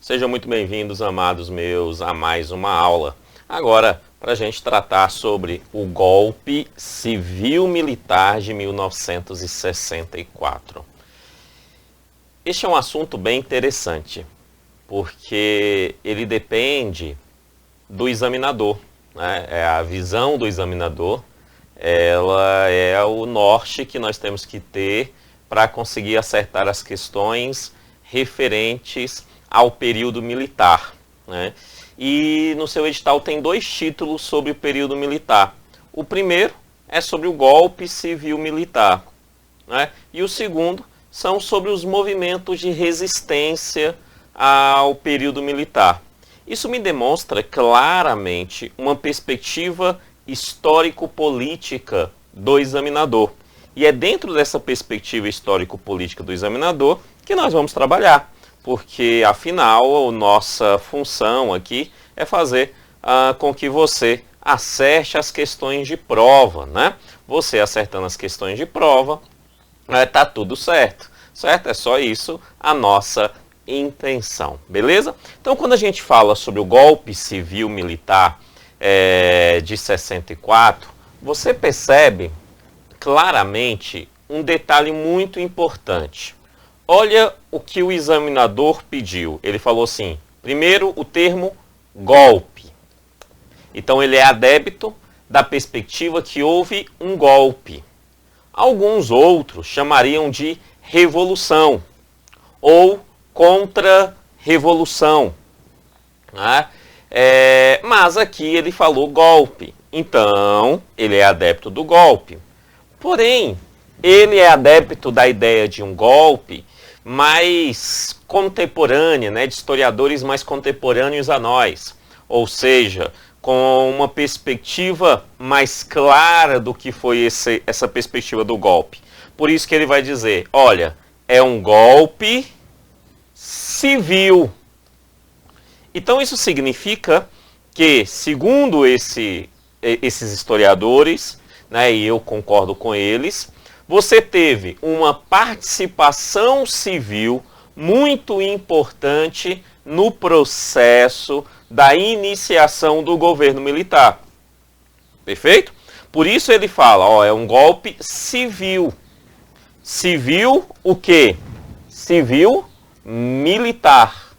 Sejam muito bem-vindos, amados meus, a mais uma aula. Agora, para a gente tratar sobre o golpe civil-militar de 1964. Este é um assunto bem interessante, porque ele depende do examinador, né? É a visão do examinador, ela é o norte que nós temos que ter para conseguir acertar as questões referentes ao período militar, né? E no seu edital tem dois títulos sobre o período militar. O primeiro é sobre o golpe civil-militar, né? E o segundo são sobre os movimentos de resistência ao período militar. Isso me demonstra claramente uma perspectiva histórico-política do examinador. E é dentro dessa perspectiva histórico-política do examinador que nós vamos trabalhar. Porque, afinal, a nossa função aqui é fazer com que você acerte as questões de prova, né? Você acertando as questões de prova, tá tudo certo, certo? É só isso a nossa intenção, beleza? Então, quando a gente fala sobre o golpe civil-militar de 64, você percebe claramente um detalhe muito importante. Olha o que o examinador pediu. Ele falou assim, primeiro o termo golpe. Então ele é adepto da perspectiva que houve um golpe. Alguns outros chamariam de revolução ou contra-revolução, né? Mas aqui ele falou golpe. Então ele é adepto do golpe. Porém, ele é adepto da ideia de um golpe mais contemporânea, né, de historiadores mais contemporâneos a nós, ou seja, com uma perspectiva mais clara do que foi essa perspectiva do golpe. Por isso que ele vai dizer, olha, é um golpe civil. Então isso significa que, segundo esses historiadores, né, e eu concordo com eles, você teve uma participação civil muito importante no processo da iniciação do governo militar. Perfeito? Por isso ele fala, ó, é um golpe civil. Civil o quê? Civil militar.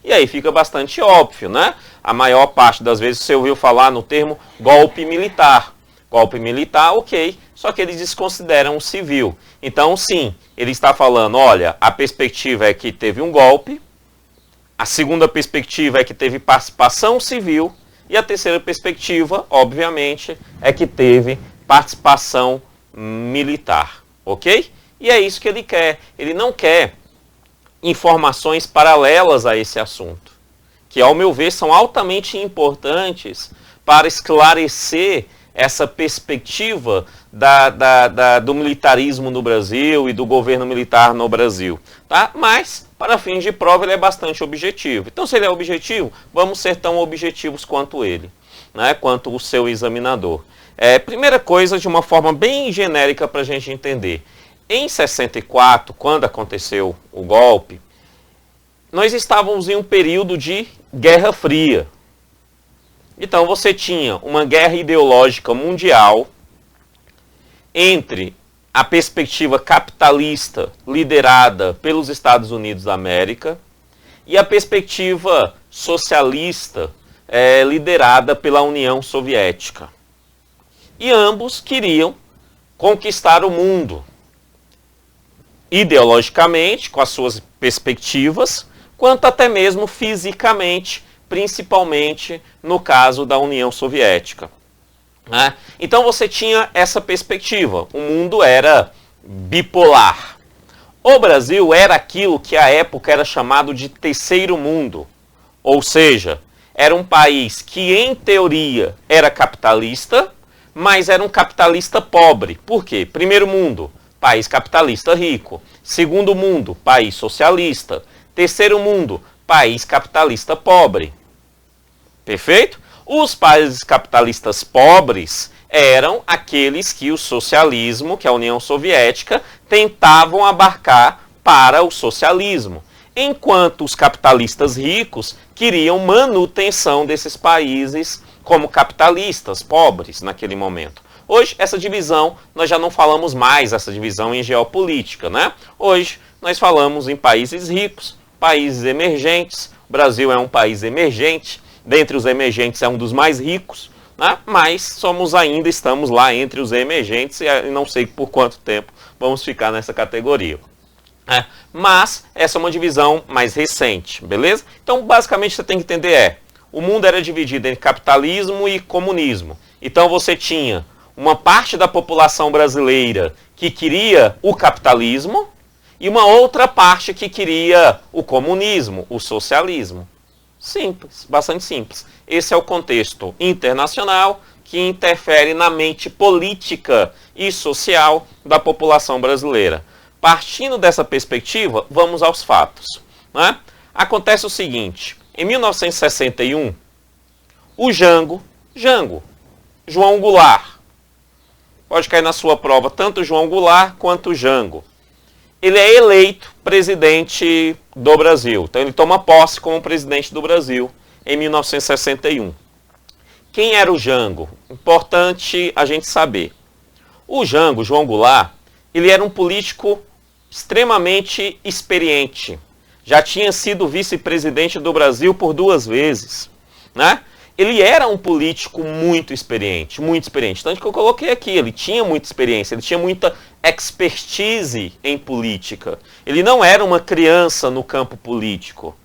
E aí fica bastante óbvio, né? A maior parte das vezes você ouviu falar no termo golpe militar. Golpe militar, ok, só que eles desconsideram o civil. Então, sim, ele está falando, olha, a perspectiva é que teve um golpe, a segunda perspectiva é que teve participação civil, e a terceira perspectiva, obviamente, é que teve participação militar, ok? E é isso que ele quer. Ele não quer informações paralelas a esse assunto, que, ao meu ver, são altamente importantes para esclarecer essa perspectiva do militarismo no Brasil e do governo militar no Brasil, tá? Mas, para fins de prova, ele é bastante objetivo. Então, se ele é objetivo, vamos ser tão objetivos quanto ele, né? Quanto o seu examinador. Primeira coisa, de uma forma bem genérica para a gente entender. Em 64, quando aconteceu o golpe, nós estávamos em um período de Guerra Fria. Então você tinha uma guerra ideológica mundial entre a perspectiva capitalista liderada pelos Estados Unidos da América e a perspectiva socialista liderada pela União Soviética. E ambos queriam conquistar o mundo, ideologicamente, com as suas perspectivas, quanto até mesmo fisicamente, principalmente no caso da União Soviética, né? Então você tinha essa perspectiva, o mundo era bipolar. O Brasil era aquilo que à época era chamado de terceiro mundo, ou seja, era um país que em teoria era capitalista, mas era um capitalista pobre. Por quê? Primeiro mundo, país capitalista rico. Segundo mundo, país socialista. Terceiro mundo, país capitalista pobre. Perfeito? Os países capitalistas pobres eram aqueles que o socialismo, que a União Soviética, tentavam abarcar para o socialismo. enquanto os capitalistas ricos queriam manutenção desses países como capitalistas pobres naquele momento. Hoje, essa divisão, nós já não falamos mais essa divisão em geopolítica, né? Hoje, nós falamos em países ricos, países emergentes. O Brasil é um país emergente, dentre os emergentes é um dos mais ricos, né? Mas estamos lá entre os emergentes e não sei por quanto tempo vamos ficar nessa categoria. Mas essa é uma divisão mais recente, beleza? Então, basicamente, você tem que entender o mundo era dividido entre capitalismo e comunismo. Então, você tinha uma parte da população brasileira que queria o capitalismo e uma outra parte que queria o comunismo, o socialismo. Simples, bastante simples. Esse é o contexto internacional que interfere na mente política e social da população brasileira. Partindo dessa perspectiva, vamos aos fatos, né? Acontece o seguinte, em 1961, o João Goulart, pode cair na sua prova tanto o João Goulart quanto o Jango, ele é eleito presidente do Brasil. Então ele toma posse como presidente do Brasil em 1961. Quem era o Jango? Importante a gente saber. O Jango, João Goulart, ele era um político extremamente experiente. Já tinha sido vice-presidente do Brasil por 2 vezes, né? Ele era um político muito experiente. Tanto que eu coloquei aqui, ele tinha muita experiência, ele tinha muita expertise em política. Ele não era uma criança no campo político.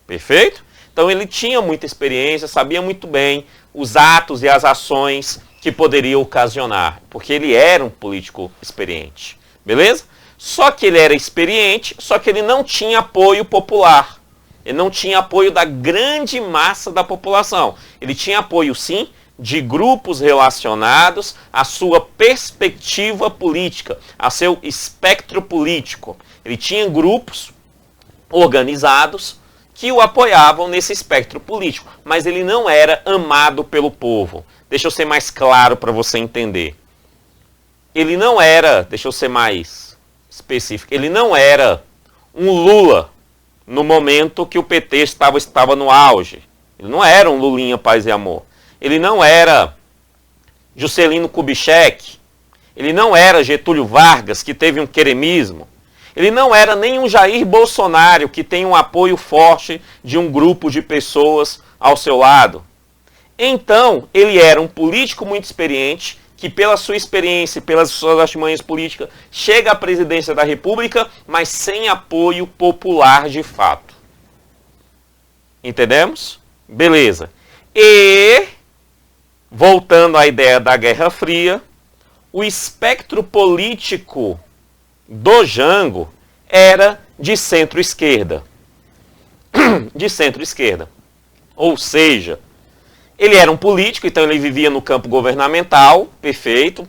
Perfeito? Então ele tinha muita experiência, sabia muito bem os atos e as ações que poderiam ocasionar, porque ele era um político experiente. Beleza? Só que ele era experiente, só que ele não tinha apoio popular. Ele não tinha apoio da grande massa da população. Ele tinha apoio, sim, de grupos relacionados à sua perspectiva política, a seu espectro político. Ele tinha grupos organizados que o apoiavam nesse espectro político, mas ele não era amado pelo povo. Deixa eu ser mais claro para você entender. Ele não era, deixa eu ser mais específico, ele não era um Lula no momento que o PT estava no auge. Ele não era um Lulinha Paz e Amor. Ele não era Juscelino Kubitschek. Ele não era Getúlio Vargas, que teve um queremismo. Ele não era nem um Jair Bolsonaro, que tem um apoio forte de um grupo de pessoas ao seu lado. Então, ele era um político muito experiente, que pela sua experiência e pelas suas artimanhas políticas, chega à presidência da República, mas sem apoio popular de fato. Entendemos? Beleza. E, voltando à ideia da Guerra Fria, o espectro político do Jango era de centro-esquerda. De centro-esquerda. Ou seja, ele era um político, então ele vivia no campo governamental, perfeito,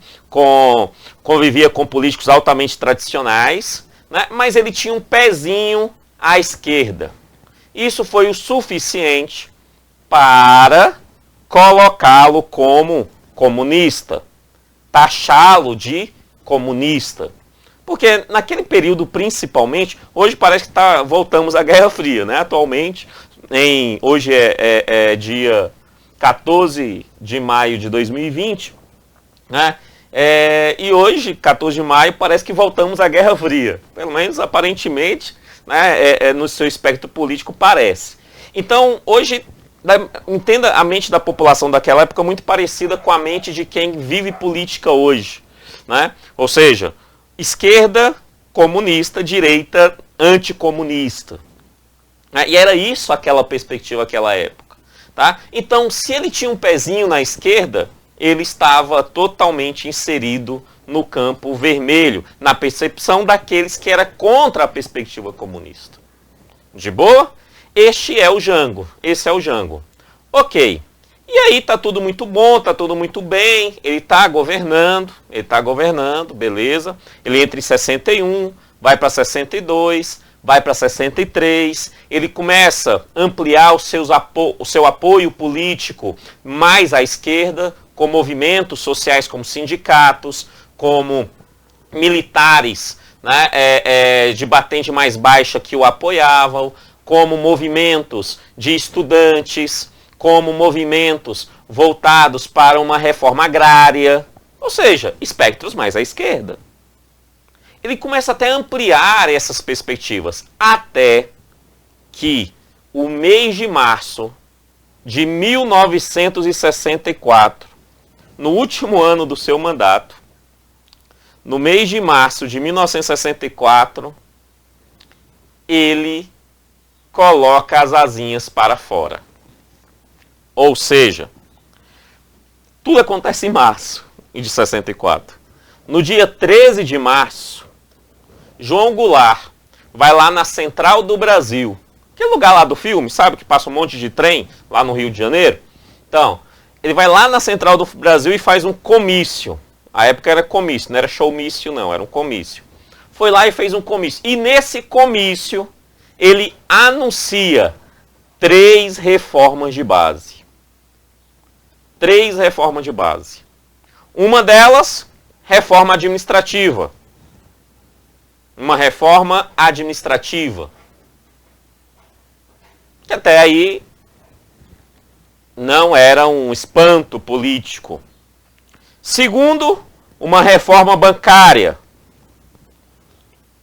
convivia com políticos altamente tradicionais, né? Mas ele tinha um pezinho à esquerda. Isso foi o suficiente para colocá-lo como comunista, taxá-lo de comunista. Porque naquele período, principalmente, hoje parece que voltamos à Guerra Fria, né? Atualmente, hoje é dia 14 de maio de 2020, né? E hoje, 14 de maio, parece que voltamos à Guerra Fria. Pelo menos, aparentemente, né, no seu espectro político, parece. Então, hoje, entenda a mente da população daquela época muito parecida com a mente de quem vive política hoje, né? Ou seja, esquerda comunista, direita anticomunista. E era isso aquela perspectiva, aquela época. Tá? Então, se ele tinha um pezinho na esquerda, ele estava totalmente inserido no campo vermelho, na percepção daqueles que era contra a perspectiva comunista. De boa? Esse é o Jango. Ok. E aí tá tudo muito bom, tá tudo muito bem, ele está governando, beleza. Ele entra em 61, vai para 62, vai para 63, ele começa a ampliar o seu apoio político mais à esquerda, com movimentos sociais como sindicatos, como militares né, de batente mais baixa que o apoiavam, como movimentos de estudantes, como movimentos voltados para uma reforma agrária, ou seja, espectros mais à esquerda. Ele começa até a ampliar essas perspectivas, até que o mês de março de 1964, no último ano do seu mandato, no mês de março de 1964, ele coloca as asinhas para fora. Ou seja, tudo acontece em março de 64. No dia 13 de março, João Goulart vai lá na Central do Brasil, que é o lugar lá do filme, sabe, que passa um monte de trem lá no Rio de Janeiro. Então, ele vai lá na Central do Brasil e faz um comício. A época era comício, não era showmício não, era um comício. Foi lá e fez um comício. E nesse comício, ele anuncia 3 reformas de base. 3 reformas de base. Uma delas, reforma administrativa. Uma reforma administrativa. Que até aí não era um espanto político. Segundo, uma reforma bancária.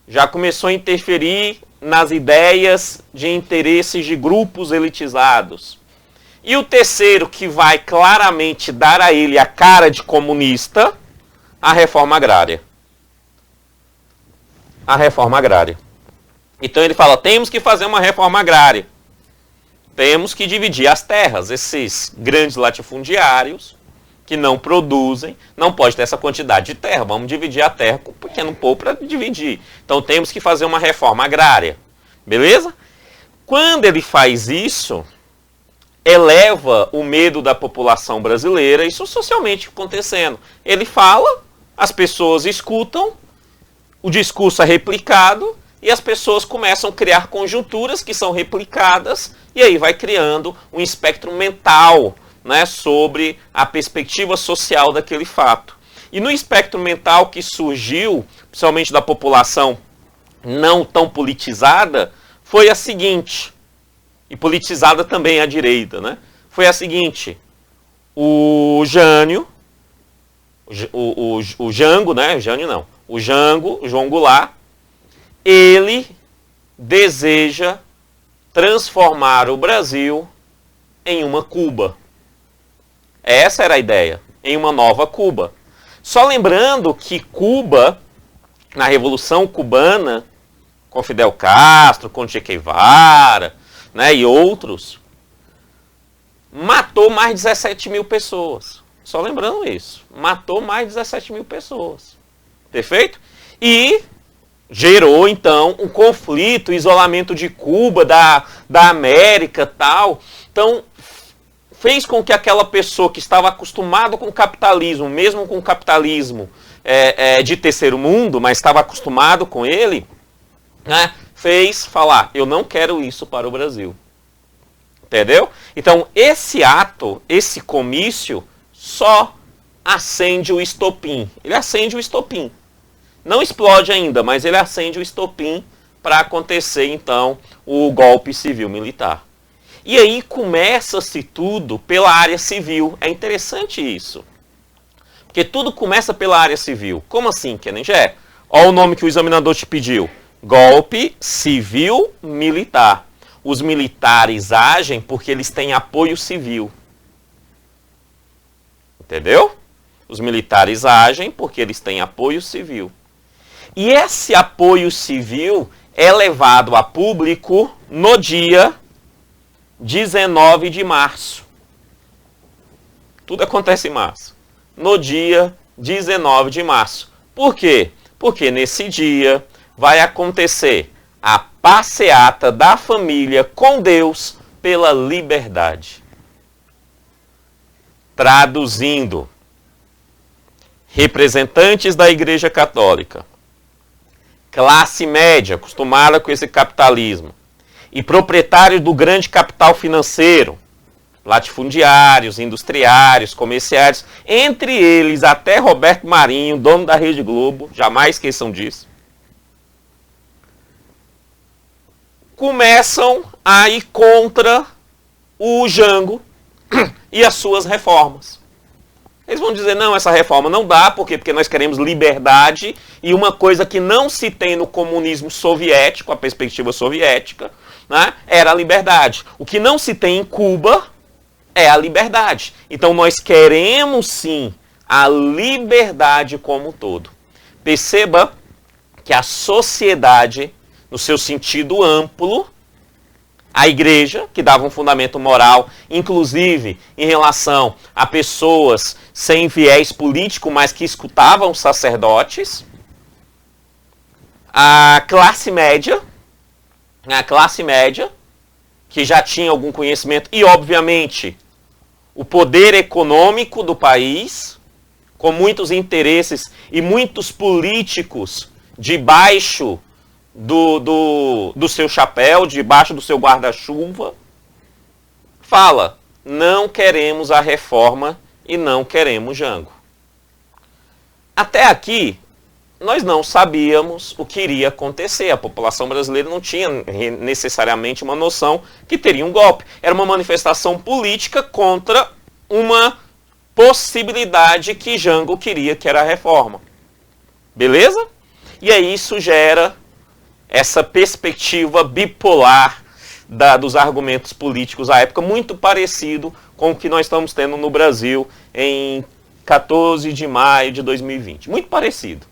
Já começou a interferir nas ideias de interesses de grupos elitizados. E o terceiro, que vai claramente dar a ele a cara de comunista, a reforma agrária. A reforma agrária. Então ele fala, temos que fazer uma reforma agrária. Temos que dividir as terras. Esses grandes latifundiários que não produzem, não pode ter essa quantidade de terra. Vamos dividir a terra com um pequeno povo para dividir. Então temos que fazer uma reforma agrária. Beleza? Quando ele faz isso, eleva o medo da população brasileira, isso socialmente acontecendo. Ele fala, as pessoas escutam, o discurso é replicado e as pessoas começam a criar conjunturas que são replicadas e aí vai criando um espectro mental, né, sobre a perspectiva social daquele fato. E no espectro mental que surgiu, principalmente da população não tão politizada, foi a seguinte, e politizada também à direita, né? Foi a seguinte, o Jânio, o Jango, né? O Jânio não. O Jango, o João Goulart, ele deseja transformar o Brasil em uma Cuba. Essa era a ideia, em uma nova Cuba. Só lembrando que Cuba, na Revolução Cubana, com Fidel Castro, com Che Guevara, né, e outros, matou mais de 17 mil pessoas. Só lembrando isso. Matou mais de 17 mil pessoas. Perfeito? E gerou, então, um conflito, isolamento de Cuba, da América e tal. Então, fez com que aquela pessoa que estava acostumada com o capitalismo, mesmo com o capitalismo de terceiro mundo, mas estava acostumado com ele, né, fez falar, eu não quero isso para o Brasil. Entendeu? Então, esse ato, esse comício, só acende o estopim. Ele acende o estopim. Não explode ainda, mas ele acende o estopim para acontecer, então, o golpe civil-militar. E aí começa-se tudo pela área civil. É interessante isso. Porque tudo começa pela área civil. Como assim, Kenengé? Olha o nome que o examinador te pediu. Golpe civil-militar. Os militares agem porque eles têm apoio civil. Entendeu? Os militares agem porque eles têm apoio civil. E esse apoio civil é levado a público no dia 19 de março. Tudo acontece em março. No dia 19 de março. Por quê? Porque nesse dia vai acontecer a passeata da família com Deus pela liberdade. Traduzindo, representantes da Igreja Católica, classe média, acostumada com esse capitalismo, e proprietários do grande capital financeiro, latifundiários, industriários, comerciários, entre eles até Roberto Marinho, dono da Rede Globo, jamais esqueçam disso, começam a ir contra o Jango e as suas reformas. Eles vão dizer, não, essa reforma não dá, por quê? Porque nós queremos liberdade, e uma coisa que não se tem no comunismo soviético, a perspectiva soviética, né, era a liberdade. O que não se tem em Cuba é a liberdade. Então nós queremos sim a liberdade como um todo. Perceba que a sociedade, no seu sentido amplo, a igreja, que dava um fundamento moral, inclusive em relação a pessoas sem viés político, mas que escutavam os sacerdotes, a classe média, que já tinha algum conhecimento, e obviamente o poder econômico do país, com muitos interesses e muitos políticos debaixo do seu chapéu, debaixo do seu guarda-chuva, fala, não queremos a reforma e não queremos Jango. Até aqui, nós não sabíamos o que iria acontecer. A população brasileira não tinha necessariamente uma noção que teria um golpe. Era uma manifestação política contra uma possibilidade que Jango queria, que era a reforma. Beleza? E aí isso gera essa perspectiva bipolar dos argumentos políticos à época, muito parecido com o que nós estamos tendo no Brasil em 14 de maio de 2020. Muito parecido.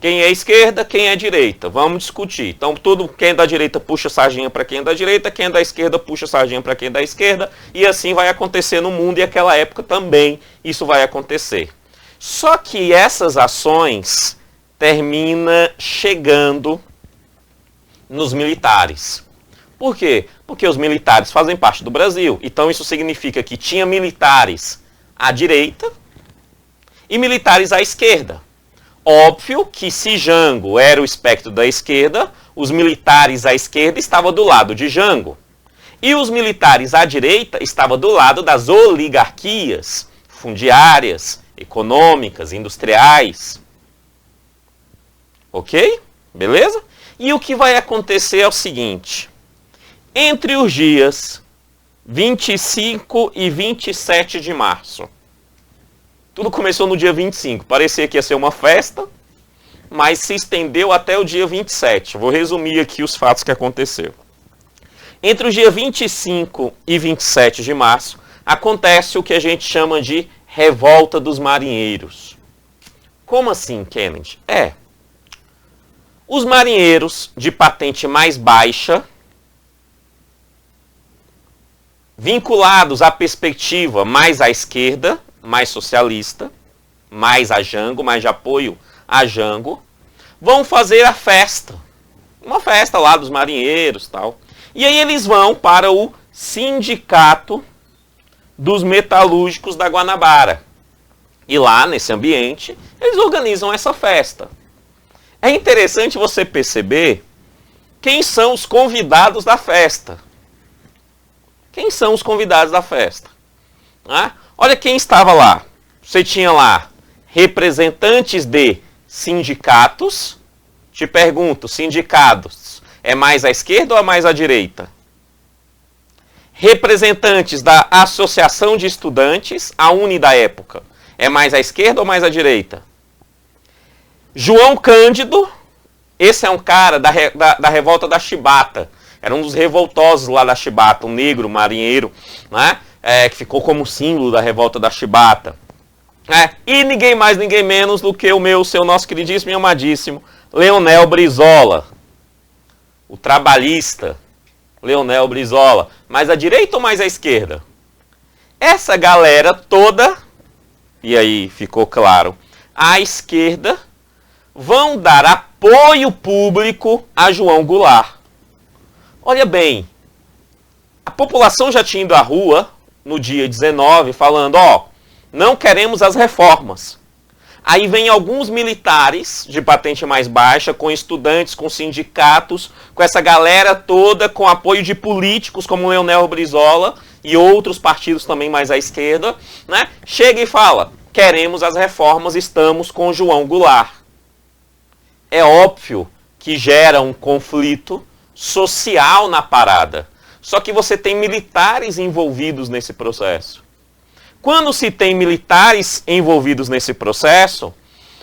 Quem é esquerda, quem é direita? Vamos discutir. Então, quem é da direita puxa sardinha para quem é da direita, quem é da esquerda puxa sardinha para quem é da esquerda, e assim vai acontecer no mundo, e naquela época também isso vai acontecer. Só que essas ações termina chegando nos militares. Por quê? Porque os militares fazem parte do Brasil. Então isso significa que tinha militares à direita e militares à esquerda. Óbvio que se Jango era o espectro da esquerda, os militares à esquerda estavam do lado de Jango. E os militares à direita estavam do lado das oligarquias fundiárias, econômicas, industriais. Ok? Beleza? E o que vai acontecer é o seguinte. Entre os dias 25 e 27 de março. Tudo começou no dia 25. Parecia que ia ser uma festa, mas se estendeu até o dia 27. Vou resumir aqui os fatos que aconteceram. Entre os dias 25 e 27 de março, acontece o que a gente chama de Revolta dos Marinheiros. Como assim, Kennedy? Os marinheiros de patente mais baixa, vinculados à perspectiva mais à esquerda, mais socialista, mais a Jango, mais de apoio a Jango, vão fazer a festa. Uma festa lá dos marinheiros e tal. E aí eles vão para o Sindicato dos Metalúrgicos da Guanabara. E lá, nesse ambiente, eles organizam essa festa. É interessante você perceber quem são os convidados da festa. Quem são os convidados da festa? Olha quem estava lá. Você tinha lá representantes de sindicatos. Te pergunto, sindicatos é mais à esquerda ou é mais à direita? Representantes da Associação de Estudantes, a UNE da época, é mais à esquerda ou mais à direita? João Cândido, esse é um cara da revolta da Chibata. Era um dos revoltosos lá da Chibata, um negro marinheiro, né? Que ficou como símbolo da revolta da Chibata. E ninguém mais, ninguém menos do que o seu nosso queridíssimo e amadíssimo Leonel Brizola. O trabalhista Leonel Brizola. Mais à direita ou mais à esquerda? Essa galera toda, e aí ficou claro, à esquerda, vão dar apoio público a João Goulart. Olha bem, a população já tinha ido à rua no dia 19 falando, não queremos as reformas. Aí vem alguns militares de patente mais baixa, com estudantes, com sindicatos, com essa galera toda, com apoio de políticos como Leonel Brizola e outros partidos também mais à esquerda, né? Chega e fala, queremos as reformas, estamos com João Goulart. É óbvio que gera um conflito social na parada. Só que você tem militares envolvidos nesse processo. Quando se tem militares envolvidos nesse processo,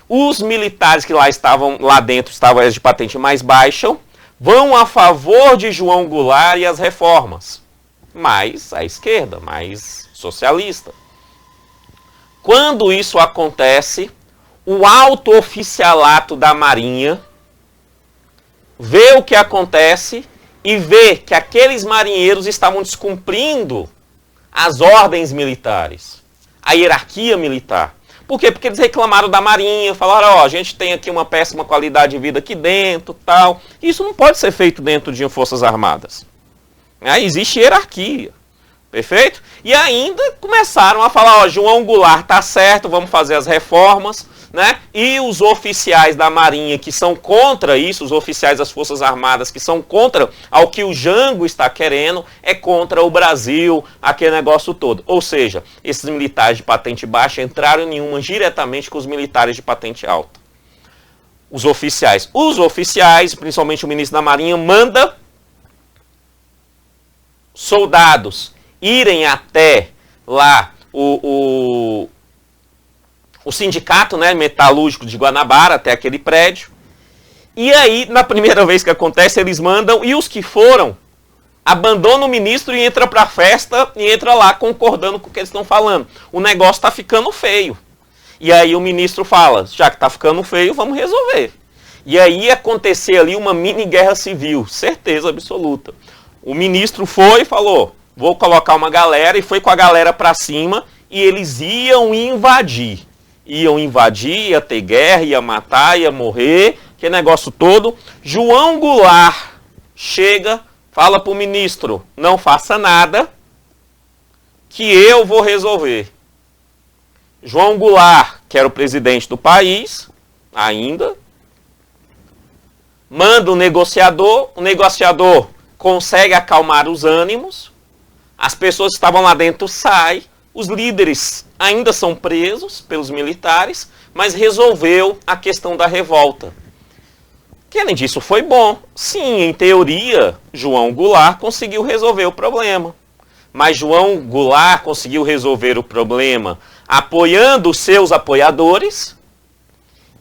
os militares que lá dentro estavam de patente mais baixa, vão a favor de João Goulart e as reformas. Mais à esquerda, mais socialista. Quando isso acontece, o alto oficialato da Marinha vê o que acontece e vê que aqueles marinheiros estavam descumprindo as ordens militares, a hierarquia militar. Por quê? Porque eles reclamaram da Marinha, falaram, ó, a gente tem aqui uma péssima qualidade de vida aqui dentro, tal. Isso não pode ser feito dentro de Forças Armadas. Existe hierarquia, perfeito? E ainda começaram a falar, ó, João Goulart tá certo, vamos fazer as reformas, né? E os oficiais da Marinha que são contra isso, os oficiais das Forças Armadas que são contra ao que o Jango está querendo, é contra o Brasil, aquele negócio todo. Ou seja, esses militares de patente baixa entraram em uma diretamente com os militares de patente alta. Os oficiais, principalmente o ministro da Marinha, manda soldados irem até lá o sindicato, né, metalúrgico de Guanabara, até aquele prédio. E aí, na primeira vez que acontece, eles mandam, e os que foram, abandonam o ministro e entram para a festa e entra lá concordando com o que eles estão falando. O negócio está ficando feio. E aí o ministro fala, já que está ficando feio, vamos resolver. E aí acontecer ali uma mini guerra civil, certeza absoluta. O ministro foi e falou, vou colocar uma galera, e foi com a galera para cima, e eles iam invadir. Ia ter guerra, ia matar, ia morrer, que negócio todo. João Goulart chega, fala para o ministro, não faça nada, que eu vou resolver. João Goulart, que era o presidente do país, ainda, manda o negociador consegue acalmar os ânimos, as pessoas que estavam lá dentro saem, os líderes ainda são presos pelos militares, mas resolveu a questão da revolta. Que além disso foi bom. Sim, em teoria, João Goulart conseguiu resolver o problema. Mas João Goulart conseguiu resolver o problema apoiando os seus apoiadores,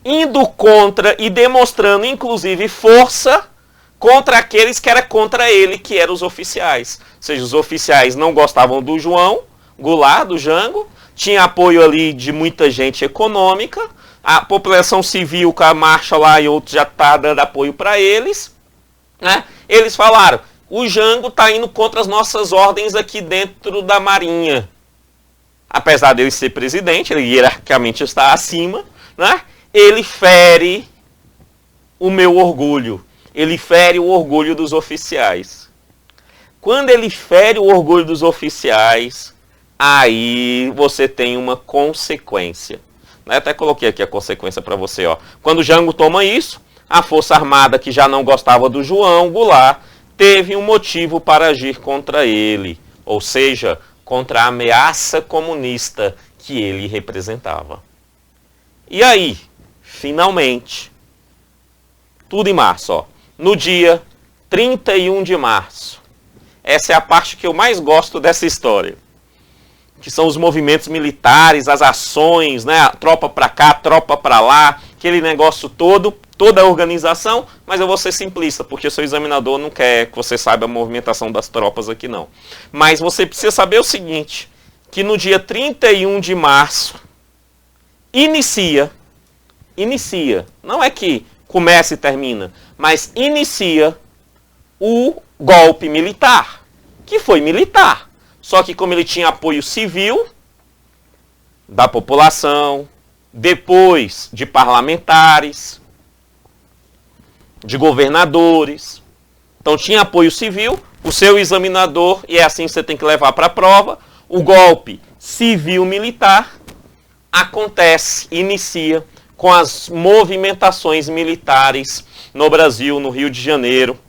indo contra e demonstrando, inclusive, força contra aqueles que eram contra ele, que eram os oficiais. Ou seja, os oficiais não gostavam do João Goulart, do Jango, tinha apoio ali de muita gente econômica, a população civil com a marcha lá e outros já está dando apoio para eles, né? Eles falaram, o Jango está indo contra as nossas ordens aqui dentro da Marinha. Apesar dele ser presidente, ele hierarquicamente está acima, né? Ele fere o meu orgulho, ele fere o orgulho dos oficiais. Quando ele fere o orgulho dos oficiais, aí você tem uma consequência. Até coloquei aqui a consequência para você. Ó. Quando o Jango toma isso, a Força Armada, que já não gostava do João Goulart, teve um motivo para agir contra ele. Ou seja, contra a ameaça comunista que ele representava. E aí, finalmente, tudo em março, ó, no dia 31 de março. Essa é a parte que eu mais gosto dessa história. Que são os movimentos militares, as ações, né? A tropa para cá, tropa para lá, aquele negócio todo, toda a organização, mas eu vou ser simplista, porque o seu examinador não quer que você saiba a movimentação das tropas aqui não. Mas você precisa saber o seguinte, que no dia 31 de março, inicia, não é que começa e termina, mas inicia o golpe militar, que foi militar. Só que como ele tinha apoio civil da população, depois de parlamentares, de governadores, então tinha apoio civil, o seu examinador, e é assim que você tem que levar para a prova, o golpe civil-militar acontece, inicia com as movimentações militares no Brasil, no Rio de Janeiro,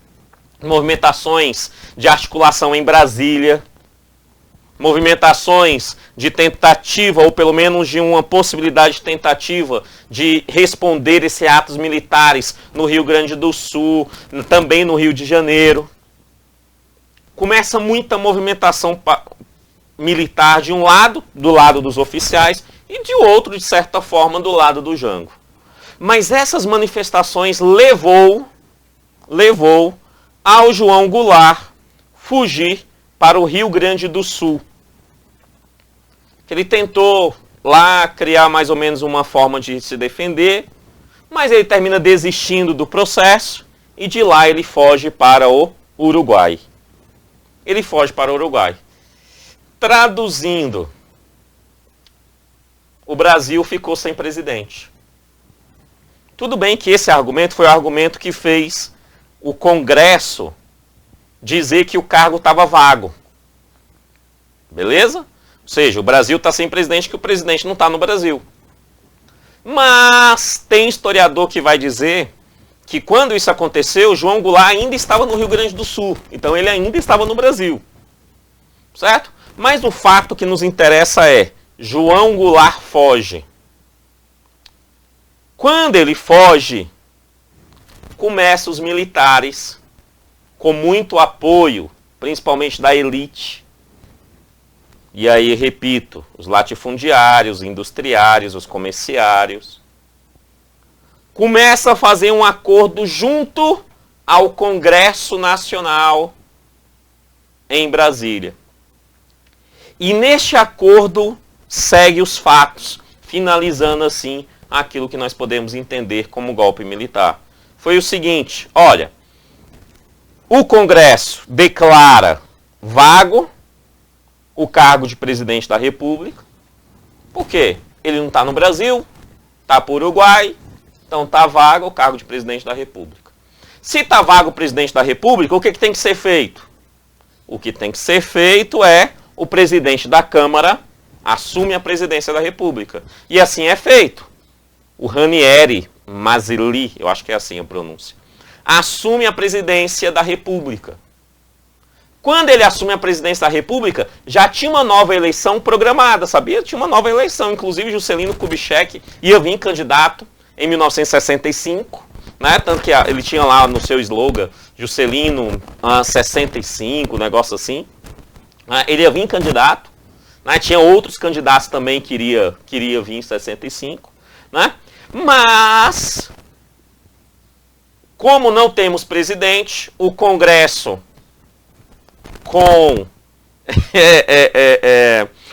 movimentações de articulação em Brasília, movimentações de tentativa, ou pelo menos de uma possibilidade de tentativa de responder esses atos militares no Rio Grande do Sul, também no Rio de Janeiro. Começa muita movimentação militar de um lado, do lado dos oficiais, e de outro, de certa forma, do lado do Jango. Mas essas manifestações levou ao João Goulart fugir para o Rio Grande do Sul. Ele tentou lá criar mais ou menos uma forma de se defender, mas ele termina desistindo do processo e de lá ele foge para o Uruguai. Ele foge para o Uruguai. Traduzindo, o Brasil ficou sem presidente. Tudo bem que esse argumento foi o argumento que fez o Congresso dizer que o cargo estava vago. Beleza? Ou seja, o Brasil está sem presidente, que o presidente não está no Brasil. Mas tem historiador que vai dizer que quando isso aconteceu, João Goulart ainda estava no Rio Grande do Sul. Então ele ainda estava no Brasil. Certo? Mas o fato que nos interessa é, João Goulart foge. Quando ele foge, começam os militares, com muito apoio, principalmente da elite. E aí, repito, os latifundiários, os industriários, os comerciários, começam a fazer um acordo junto ao Congresso Nacional em Brasília. E neste acordo segue os fatos, finalizando assim aquilo que nós podemos entender como golpe militar. Foi o seguinte, olha, o Congresso declara vago o cargo de presidente da República. Por quê? Ele não está no Brasil, está para o Uruguai, então está vago o cargo de presidente da República. Se está vago o presidente da República, o que tem que ser feito? O que tem que ser feito é o presidente da Câmara assume a presidência da República. E assim é feito. O Ranieri Mazzilli, eu acho que é assim a pronúncia, assume a presidência da República. Quando ele assume a presidência da República, já tinha uma nova eleição programada, sabia? Tinha uma nova eleição, inclusive Juscelino Kubitschek ia vir candidato em 1965, né? Tanto que ele tinha lá no seu slogan, Juscelino 65, um negócio assim. Ele ia vir candidato, né? Tinha outros candidatos também que iria vir em 65, né? Mas, como não temos presidente, o Congresso,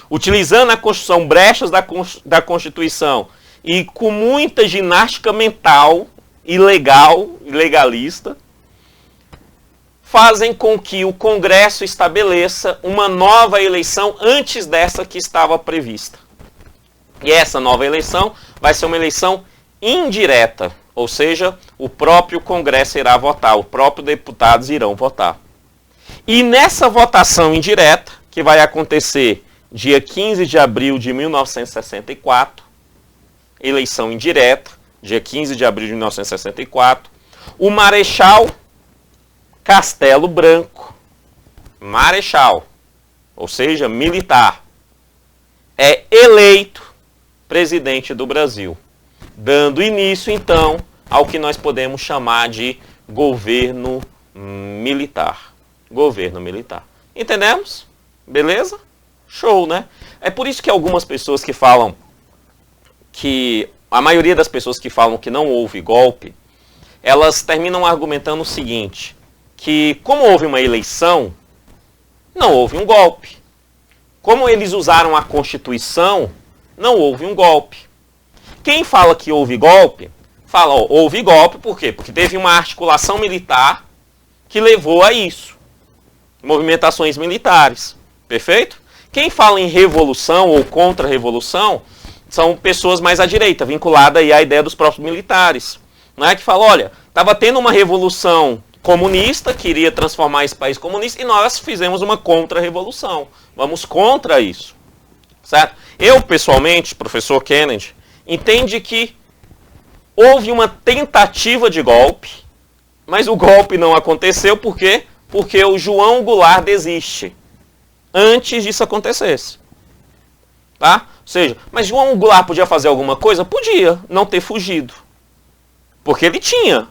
utilizando a Constituição, brechas da Constituição, e com muita ginástica mental, ilegalista, fazem com que o Congresso estabeleça uma nova eleição antes dessa que estava prevista. E essa nova eleição vai ser uma eleição indireta, ou seja, o próprio Congresso irá votar, os próprios deputados irão votar. E nessa votação indireta, que vai acontecer dia 15 de abril de 1964, eleição indireta, dia 15 de abril de 1964, o Marechal Castelo Branco, marechal, ou seja, militar, é eleito presidente do Brasil, dando início, então, ao que nós podemos chamar de governo militar. Governo militar. Entendemos? Beleza? Show, né? É por isso que algumas pessoas que falam que... A maioria das pessoas que falam que não houve golpe, elas terminam argumentando o seguinte, que como houve uma eleição, não houve um golpe. Como eles usaram a Constituição, não houve um golpe. Quem fala que houve golpe, fala, ó, houve golpe por quê? Porque teve uma articulação militar que levou a isso. Movimentações militares. Perfeito? Quem fala em revolução ou contra-revolução são pessoas mais à direita, vinculadas aí à ideia dos próprios militares. Né? Que falam, olha, estava tendo uma revolução comunista, queria transformar esse país comunista, e nós fizemos uma contra-revolução. Vamos contra isso. Certo? Eu, pessoalmente, professor Kennedy, entende que houve uma tentativa de golpe, mas o golpe não aconteceu, por quê? Porque o João Goulart desiste. antes disso acontecesse. Tá? Ou seja, mas João Goulart podia fazer alguma coisa? Podia, não ter fugido. Porque ele tinha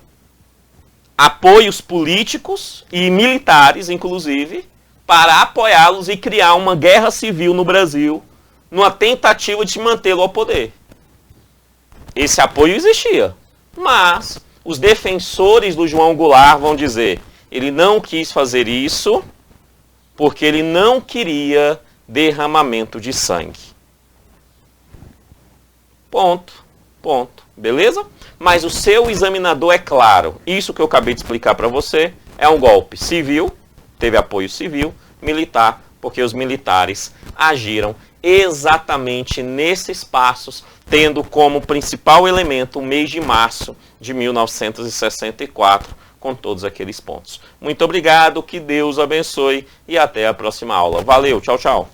apoios políticos e militares, inclusive, para apoiá-los e criar uma guerra civil no Brasil, numa tentativa de mantê-lo ao poder. Esse apoio existia, mas os defensores do João Goulart vão dizer, ele não quis fazer isso porque ele não queria derramamento de sangue. Ponto, ponto, beleza? Mas o seu examinador é claro, isso que eu acabei de explicar para você, é um golpe civil, teve apoio civil, militar, porque os militares agiram exatamente nesses passos, tendo como principal elemento o mês de março de 1964, com todos aqueles pontos. Muito obrigado, que Deus abençoe e até a próxima aula. Valeu, tchau, tchau.